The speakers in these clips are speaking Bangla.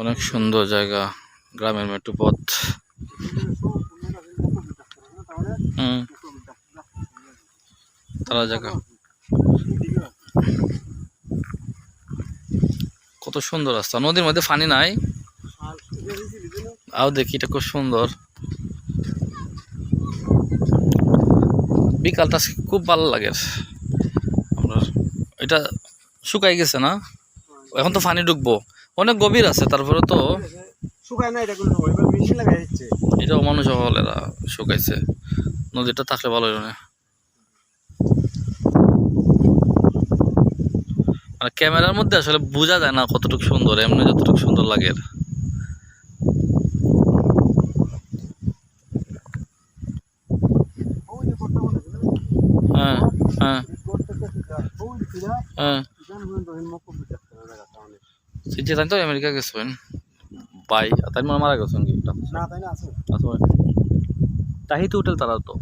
অনেক সুন্দর জায়গা, গ্রামের মেট্রো পথ। তারা জায়গা কত সুন্দর রাস্তা, নদীর মধ্যে পানি নাই। আও দেখি, এটা খুব সুন্দর। বিকালটা খুব ভালো লাগে। আমরা এটা শুকাই গেছে না, এখন তো পানি ঢুকবো, অনেক গভীর আছে, তারপরে তো এটাও মানুষ হলেরা শুকাইছে। নদীটা থাকলে ভালো হলো না। মানে ক্যামেরার মধ্যে আসলে বোঝা যায় না কতটুকু সুন্দর, এমনি যতটুকু সুন্দর লাগে। হ্যাঁ হ্যাঁ হ্যাঁ, তাই তো আমেরিকা গেছেন ভাই, তাই মনে মারা গেছেন কি? তাহিতি হোটেল তারা তো,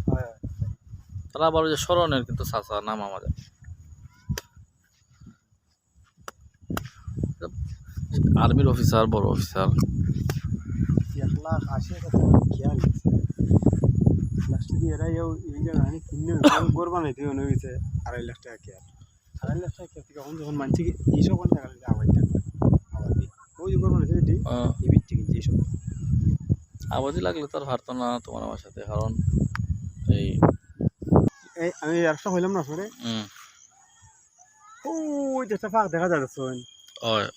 তারা আবার যে স্মরণের কিন্তু চাচা নাম আমাদের আর্মির অফিসার, বড় অফিসার। আবাদি লাগলে তার হারতো না তোমার আমার সাথে, কারণ এই আমি একটা হইলাম না সরে ওই যে একটা ফাঁক দেখা যাচ্ছে,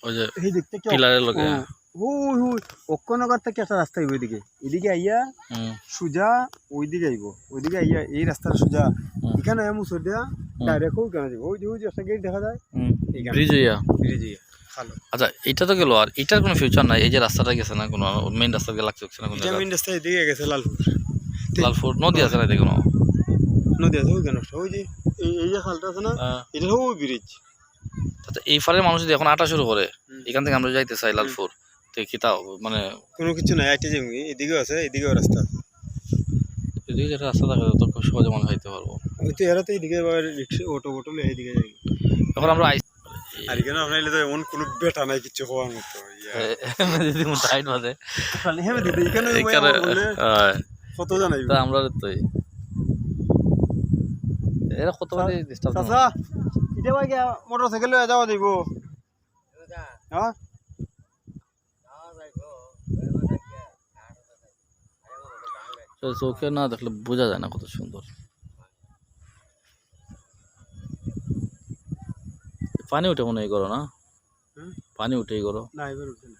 ওই যে এই দিক থেকে পিলারের লগে অক্ষনগর থেকে একটা রাস্তা হইব এদিকে, এদিকে আইয়া সুজা ওইদিকে আইব, ওইদিকে আইয়া এই রাস্তাটা সুজা এখানে মুসর দেয়া ডাইরেক্ট কেন যাবো, ওই যে একটা গেট দেখা যায়, ব্রিজ হইয়া। ব্রিজ হইয়া। আচ্ছা, এটা তো গেল, আর এটার কোনো ফিউচার নাই? এই যে রাস্তাটা গেছে না, কোনো মেইন রাস্তা লাগছে না? কোনো মেইন রাস্তা এদিকে গেছে লালপুর, লালপুর নদী আছে না এদিকে? কোনো নদী আছে, ওই কেন ওই যে এই যে খালটা আছে না, এটা হলো ওই ব্রিজ। আচ্ছা, এই ফারের মানুষ যদি এখন আটা শুরু করে, এখান থেকে আমরা যাইতে চাই লালপুর, তো কি তাও মানে কোনো কিছু নাই, আইতে যাবো, এদিকেও আছে, এদিকেও রাস্তা আছে, এদিকে যেটা রাস্তা থাকে তো খুব সহজে মানুষ যাইতে পারবো। ওই তো এরা তো এদিকে রিক্সা অটো এইদিকে যাই। এখন আমরা আর কেন আপনার তো এমন কোনো বেটা নাই কিছু হওয়ার মতো, কত জানাই আমরা তো এরা কত মোটর সাইকেল যাওয়া দিব। হ্যাঁ, চোখে না দেখলে বোঝা যায় না কত সুন্দর। পানি উঠে মনে হয় করো না, পানি উঠেই করো না, এবার উঠে না।